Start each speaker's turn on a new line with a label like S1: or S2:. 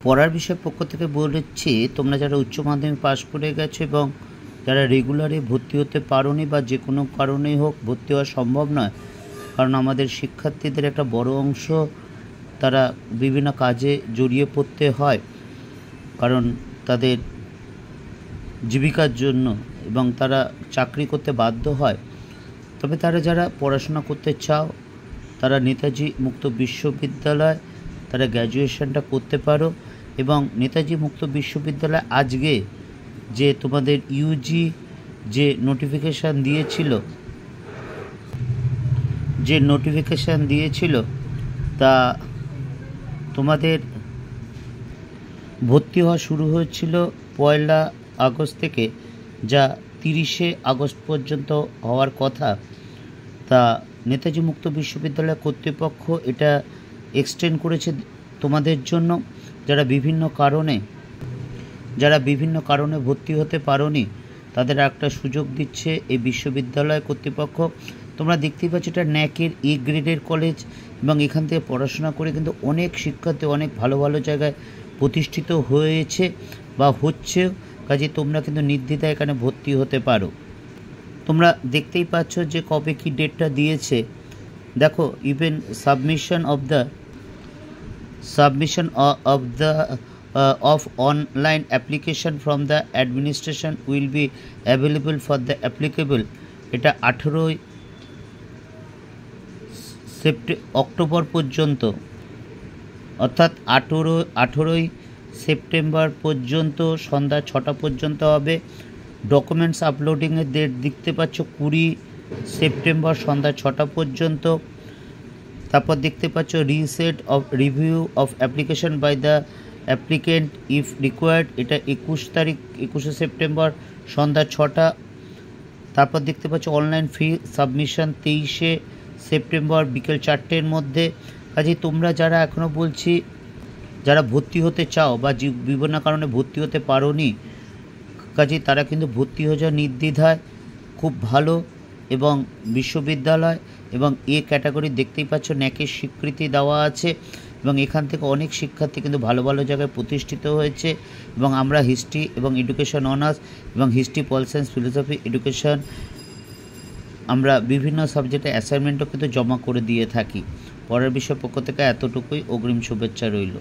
S1: পড়ার বিষয় পক্ষ থেকে বলেছি, তোমরা যারা উচ্চ মাধ্যমিক পাশ করে গেছো এবং যারা রেগুলারে ভর্তি হতে পারোনি বা যে কোনো কারণেই হোক ভর্তি হওয়া সম্ভব নয়, কারণ আমাদের শিক্ষার্থীদের একটা বড় অংশ তারা বিভিন্ন কাজে জড়িয়ে পড়তে হয়, কারণ তাদের জীবিকার জন্য, এবং তারা চাকরি করতে বাধ্য হয়। তবে তারা যারা পড়াশোনা করতে চাও তারা নেতাজি মুক্ত বিশ্ববিদ্যালয় তারা গ্র্যাজুয়েশনটা করতে পারো। এবং নেতাজি মুক্ত বিশ্ববিদ্যালয় আজকে যে তোমাদের ইউজি যে নোটিফিকেশান দিয়েছিল তা তোমাদের ভর্তি হওয়া শুরু হয়েছিল 1 আগস্ট থেকে, যা 30 আগস্ট পর্যন্ত হওয়ার কথা। তা নেতাজি মুক্ত বিশ্ববিদ্যালয় কর্তৃপক্ষ এটা এক্সটেন্ড করেছে তোমাদের জন্য, যারা বিভিন্ন কারণে ভর্তি হতে পারোনি তাদের একটা সুযোগ দিচ্ছে এই বিশ্ববিদ্যালয় কর্তৃপক্ষ। তোমরা দেখতেই পাচ্ছ এটা ন্যাকের এ গ্রেডের কলেজ, এবং এখান থেকে পড়াশোনা করে কিন্তু অনেক শিক্ষার্থী অনেক ভালো ভালো জায়গায় প্রতিষ্ঠিত হয়েছে বা হচ্ছেও। কাজে তোমরা কিন্তু নির্দ্বিধায় এখানে ভর্তি হতে পারো। তোমরা দেখতেই পাচ্ছ যে কবে কি ডেটটা দিয়েছে। দেখো, even submission of online application from the administration will be available for the applicable। এটা 18 অক্টোবর পর্যন্ত, অর্থাৎ 18 সেপ্টেম্বর পর্যন্ত সন্ধ্যা 6টা পর্যন্ত হবে। ডকুমেন্টস আপলোডিংয়ের ডেট দেখতে পাচ্ছ 20 সেপ্টেম্বর সন্ধ্যা 6টা পর্যন্ত। তারপর দেখতে পাচ্ছ review of application by the applicant if required, এটা 21 সেপ্টেম্বর সন্ধ্যা 6টা। তারপর দেখতে পাচ্ছ অনলাইন ফি সাবমিশন 23 সেপ্টেম্বর বিকেল 4টের মধ্যে। কাজেই তোমরা যারা এখনও বলছি যারা ভর্তি হতে চাও বা বিভিন্ন কারণে ভর্তি হতে পারোনি, কাজেই তারা কিন্তু ভর্তি হয়ে যাওয়া নির্দ্বিধায়। খুব ভালো এবং বিশ্ববিদ্যালয়, এবং এ ক্যাটাগরি দেখতেই পাচ্ছ ন্যাকের স্বীকৃতি দেওয়া আছে, এবং এখান থেকে অনেক শিক্ষার্থী কিন্তু ভালো ভালো জায়গায় প্রতিষ্ঠিত হয়েছে। এবং আমরা হিস্ট্রি এবং এডুকেশন অনার্স এবং history, pol science, philosophy, education আমরা বিভিন্ন সাবজেক্টে অ্যাসাইনমেন্টও কিন্তু জমা করে দিয়ে থাকি। পরের বিষয় পক্ষ থেকে এতটুকুই, অগ্রিম শুভেচ্ছা রইল।